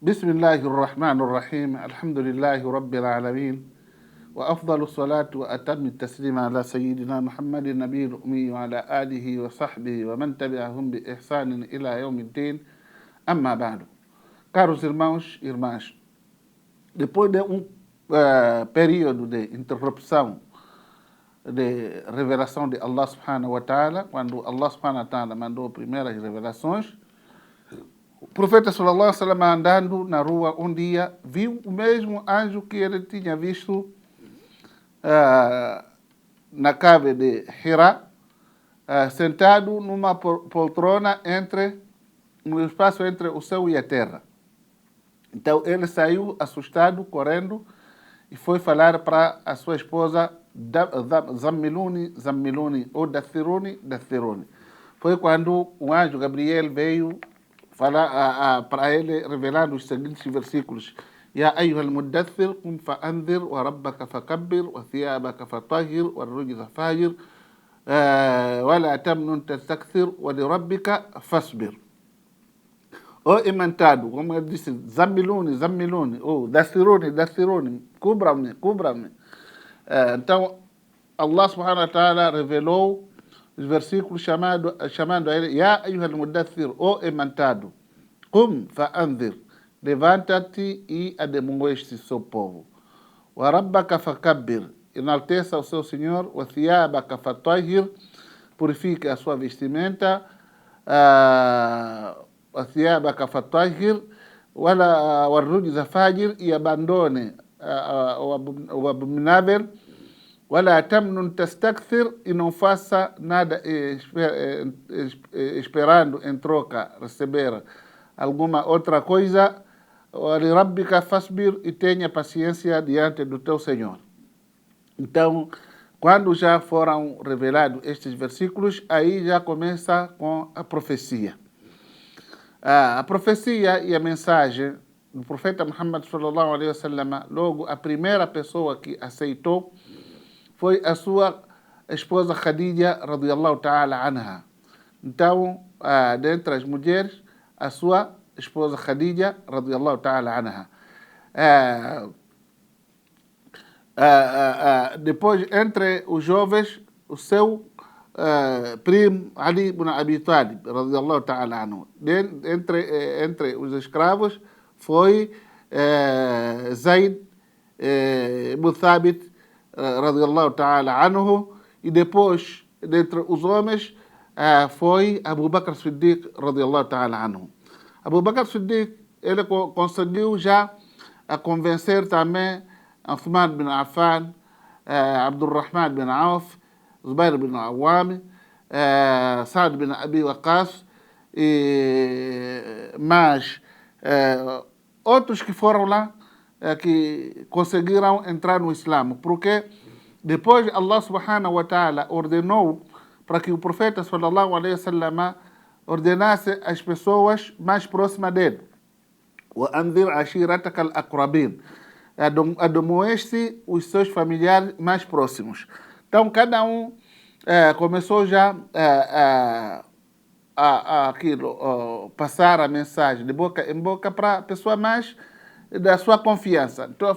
بسم الله الرحمن الرحيم الحمد لله رب العالمين وأفضل الصلاة وأتم التسليم على سيدنا محمد النبي الأمي وعلى آله وصحبه ومن تبعهم بإحسان إلى يوم الدين. Amma ba'du. Caros irmãos e irmãs, depois de período de interrupção de revelação de Allah subhanahu wa ta'ala, quando Allah subhanahu wa ta'ala mandou primeiras revelações, o profeta sallallahu alaihi wasallam andando na rua um dia viu o mesmo anjo que ele tinha visto na cave de Hira, sentado numa poltrona no espaço entre o céu e a terra. Então ele saiu assustado, correndo, e foi falar para a sua esposa, Zammiluni, Zammiluni, ou Dathiruni, Dathiruni. Foi quando o anjo Gabriel veio falar para ele, revelando os seguintes versículos: يا أيها المدثر قم فأنذر وربك فكبر وثيابك فطهر والرجز فاهجر ولا تمنن تستكثر ولربك فاصبر. Ou imantado, como ele disse, Zammiluni, Zammiluni, ou Dathiruni, Dathiruni, cubra-me, cubra-me. Então, Allah subhanahu wa ta'ala revelou os versículos chamando a ele, Ya ayyuhal mudaththir, ou imantado, Qum fa'anzir, levanta-te e ademoeste seu povo. Wa rabbaka fakabbir, enalteça o seu Senhor. Wa thiyabaka fatahhir, purifique a sua vestimenta. Wa thiyabaka fatahhir, warrujza fajir, e abandone o abominável. Wala tamnun tastakthir, e não faça nada esperando em troca receber alguma outra coisa. Rabbika fasbir, e tenha paciência diante do teu Senhor. Então, quando já foram revelados estes versículos, aí já começa com a profecia. A profecia e a mensagem do profeta Muhammad sallallahu alaihi wasallam, logo a primeira pessoa que aceitou foi a sua esposa Khadija radiyallahu ta'ala anha. Então, dentre as mulheres, a sua esposa Khadija radiyallahu ta'ala anha. Depois, entre os jovens, o seu primo Ali ibn Abi Talib radiyallahu ta'ala anhu. Entre os escravos foi Zaid ibn Thabit radiyallahu ta'ala anhu. E depois, dentre os homens, foi Abu Bakr Siddiq radiyallahu ta'ala anhu. Abu Bakr Siddiq, ele conseguiu já convencer também Uthman bin Affan, Abdurrahman bin Auf, Zubair bin Awam, Saad bin Abi Waqqas, mas outros que foram lá, que conseguiram entrar no Islã, porque depois Allah subhanahu wa ta'ala ordenou para que o profeta sallallahu alaihi wasallam ordenasse as pessoas mais próximas dele. وَأَنذِرْ عَشِيرَتَكَ الْأَقْرَبِينَ, ademoeste os seus familiares mais próximos. Então, cada um começou já passar a mensagem de boca em boca para a pessoa mais da sua confiança. Então,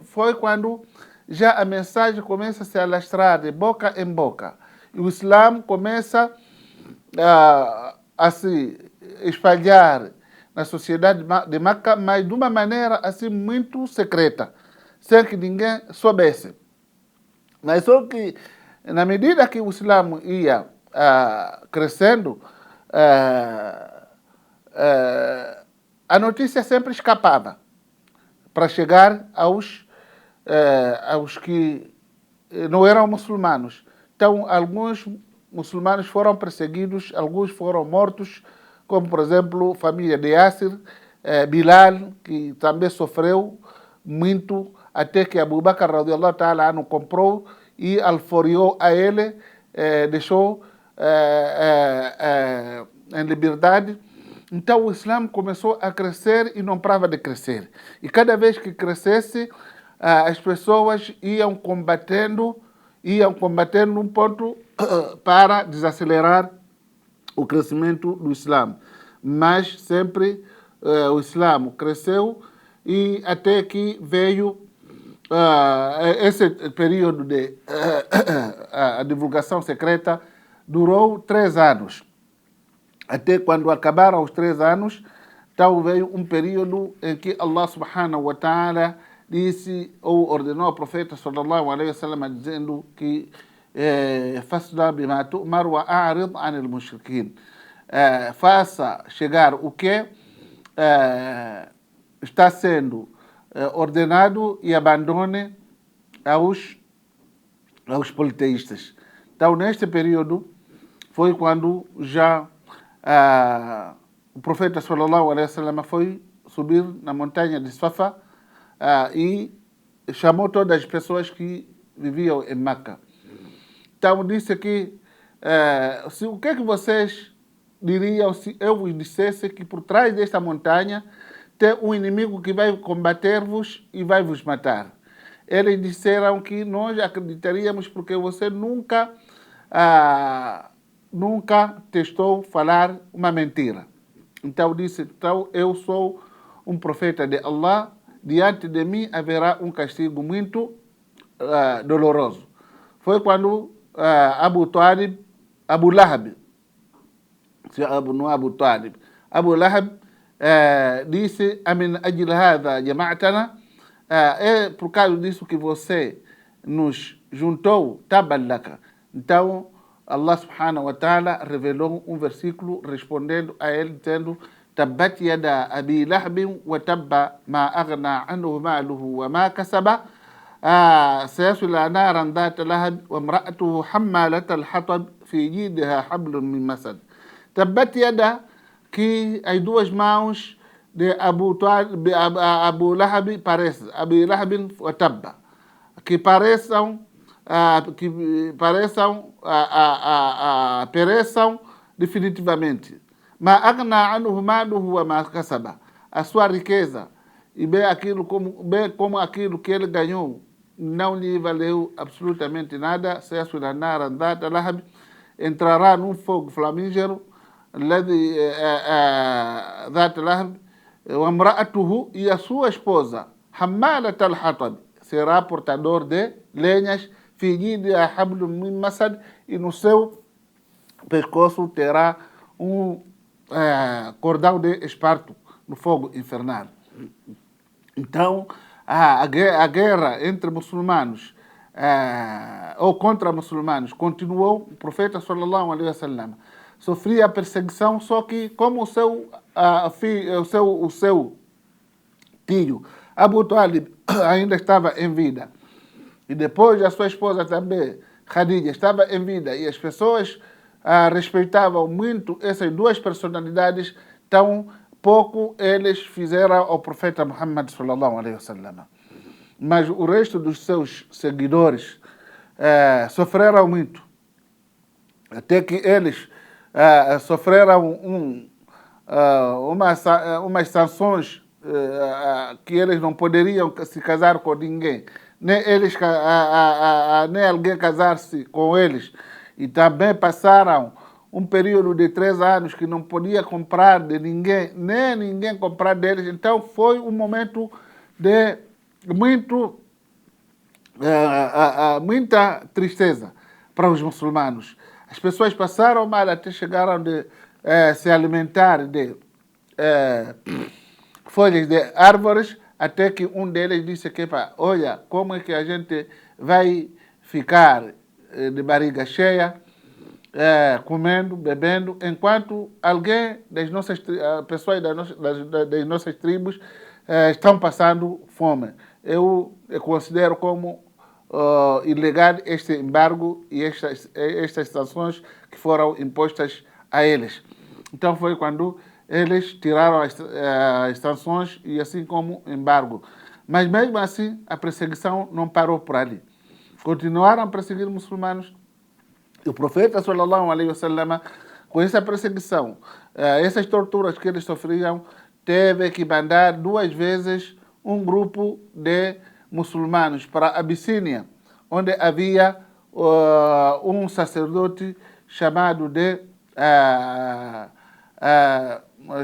foi quando já a mensagem começa a se alastrar de boca em boca. E o Islã começa a se espalhar na sociedade de Meca, mas de uma maneira assim muito secreta, sem que ninguém soubesse. Mas só que, na medida que o Islã ia crescendo, a notícia sempre escapava para chegar aos que não eram muçulmanos. Então, alguns muçulmanos foram perseguidos, alguns foram mortos, como, por exemplo, a família de Yasir, Bilal, que também sofreu muito, até que Abu Bakr radiyallahu ta'ala anhu comprou e alforriou a ele, deixou em liberdade. Então o Islã começou a crescer e não parava de crescer. E cada vez que crescesse, as pessoas iam combatendo um ponto para desacelerar o crescimento do Islã, mas sempre o Islã cresceu e até que veio esse período de a divulgação secreta durou 3 anos. Até quando acabaram os 3 anos, então veio um período em que Allah subhanahu wa ta'ala disse ou ordenou ao profeta sallallahu alaihi wasallam dizendo que fasda bima tu'mar wa a'rid 'anil mushrikin. Faça chegar o que está sendo ordenado e abandone aos politeístas. Então, neste período, foi quando já o profeta sallallahu alaihi wasallam foi subir na montanha de Safa e chamou todas as pessoas que viviam em Meca. Então, disse que o que é que vocês diriam se eu vos dissesse que por trás desta montanha tem um inimigo que vai combater-vos e vai vos matar? Eles disseram que nós acreditaríamos porque você nunca testou falar uma mentira. Então disse, então eu sou um profeta de Allah, diante de mim haverá um castigo muito doloroso. Foi quando Abu Lahab disse, Amin ajil hadha jama'tana, é por causa disso que você nos juntou, taballaka. Então, Allah subhanahu wa ta'ala revelou um versículo respondendo a ele, dizendo, Tabbat yada abi lahbin wa tabba ma aghna anhu maluhu wa ma kasaba sayasla naran dhata lahab wa imra'atuhu hammalat al-hatab fi jidha hablum min masad. Tabbat yada, que as duas mãos de Abu Lahab parecem, Abu Lahab wa tabba, que pereçam definitivamente. Ma aghna anhu maluhu wa ma kasaba. A sua riqueza e bem como aquilo que ele ganhou não lhe valeu absolutamente nada. Sayasla naran dhata lahab, entrará num fogo flamígero, dhata lahab, wa imra'atuhu, e a sua esposa, hammalat al-hatab, será portador de lenhas, fi jidha hablum min masad, e no seu pescoço terá um cordão de esparto no fogo infernal. Então, a guerra entre muçulmanos ou contra muçulmanos continuou. O profeta sallallahu alaihi wasallam sofria perseguição, só que como o seu tio Abu Talib ainda estava em vida, e depois a sua esposa também, Khadija, estava em vida, e as pessoas respeitavam muito essas duas personalidades, tão pouco eles fizeram ao profeta Muhammad sallallahu alaihi wasallam. Mas o resto dos seus seguidores sofreram muito, até que eles sofreram umas sanções que eles não poderiam se casar com ninguém, nem alguém casar-se com eles. E também passaram um período de 3 anos que não podia comprar de ninguém, nem ninguém comprar deles. Então foi um momento de muita tristeza para os muçulmanos. As pessoas passaram mal, até chegaram de se alimentar de folhas de árvores, até que um deles disse que, olha, como é que a gente vai ficar de barriga cheia, comendo, bebendo, enquanto alguém pessoas das nossas tribos estão passando fome. Eu considero como ilegal este embargo e estas sanções que foram impostas a eles. Então foi quando eles tiraram as sanções e assim como embargo. Mas mesmo assim a perseguição não parou por ali. Continuaram a perseguir muçulmanos. E o profeta sallallahu alaihi wasallam, com essa perseguição, essas torturas que eles sofriam, teve que mandar 2 vezes um grupo de muçulmanos para a Abissínia, onde havia um sacerdote chamado de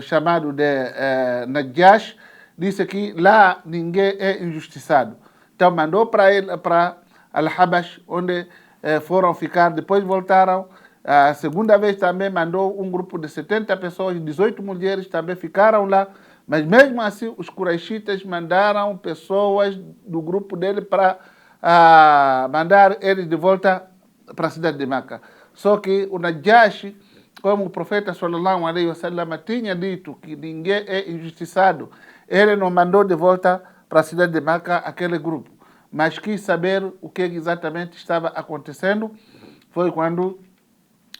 chamado de Najash, disse que lá ninguém é injustiçado. Então mandou para ele, para Al-Habash, onde foram ficar, depois voltaram. A segunda vez também mandou um grupo de 70 pessoas, 18 mulheres também ficaram lá. Mas mesmo assim, os Quraishitas mandaram pessoas do grupo dele para mandar eles de volta para a cidade de Meca. Só que o Najashi, como o profeta sallallahu alaihi wasallam tinha dito que ninguém é injustiçado, ele não mandou de volta para a cidade de Meca aquele grupo, mas quis saber o que exatamente estava acontecendo. Foi quando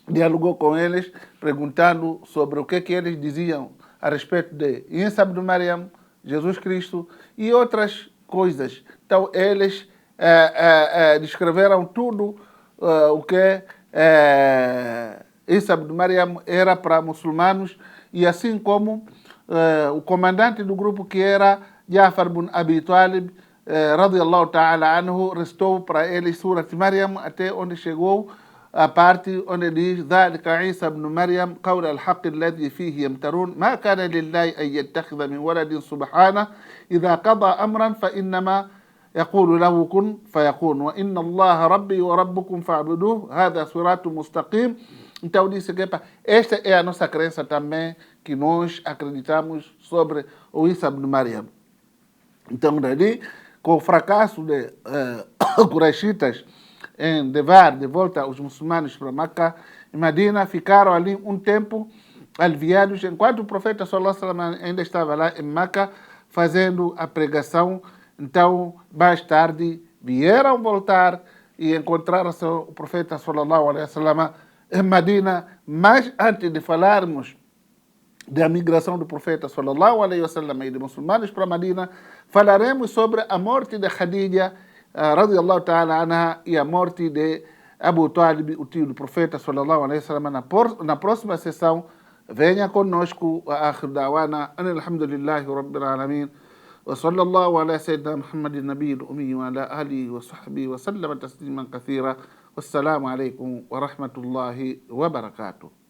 dialogou com eles, perguntando sobre o que eles diziam a respeito de Isa ibn Maryam, Jesus Cristo e outras coisas. Então eles descreveram tudo o que Isa ibn Maryam era para muçulmanos, e assim como o comandante do grupo, que era Ja'far ibn Abi Talib, radiyallahu ta'ala anhu, restou para eles Surat Maryam até onde chegou a parte onde diz: ذلك عيسى ابن مريم قول الحق الذي فيه يمترون ما كان لله أن يتخذ من ولد سبحانه إذا قضى أمرا فإنما يقول له كن فيكون وإن الله ربي وربكم فاعبدوه هذا صراط مستقيم. Então disse que esta é a nossa crença também, que nós acreditamos sobre o Isa ibn Maryam. Então daí, com o fracasso de Quraishitas em levar de volta os muçulmanos para Meca e Medina, ficaram ali um tempo aliviados, enquanto o profeta sallallahu alaihi wasallam ainda estava lá em Meca fazendo a pregação. Então, mais tarde, vieram voltar e encontraram-se o profeta sallallahu alaihi wasallam em Medina. Mas antes de falarmos da migração do profeta sallallahu alaihi wasallam e de muçulmanos para Medina, falaremos sobre a morte de Khadija radiyallahu ta'ala anha e a morte de Abu Talib, o tio do profeta sallallahu alaihi wasallam, na próxima sessão. Venha conosco. Akhir da'wana alhamdulillahi rabbil alamin wa sallallahu ala sayyidina Muhammadin nabiyil ummi wa ala alihi wa sahbihi wa sallama tasliman kathira. Wassalamu alaikum wa rahmatullahi wa barakatuh.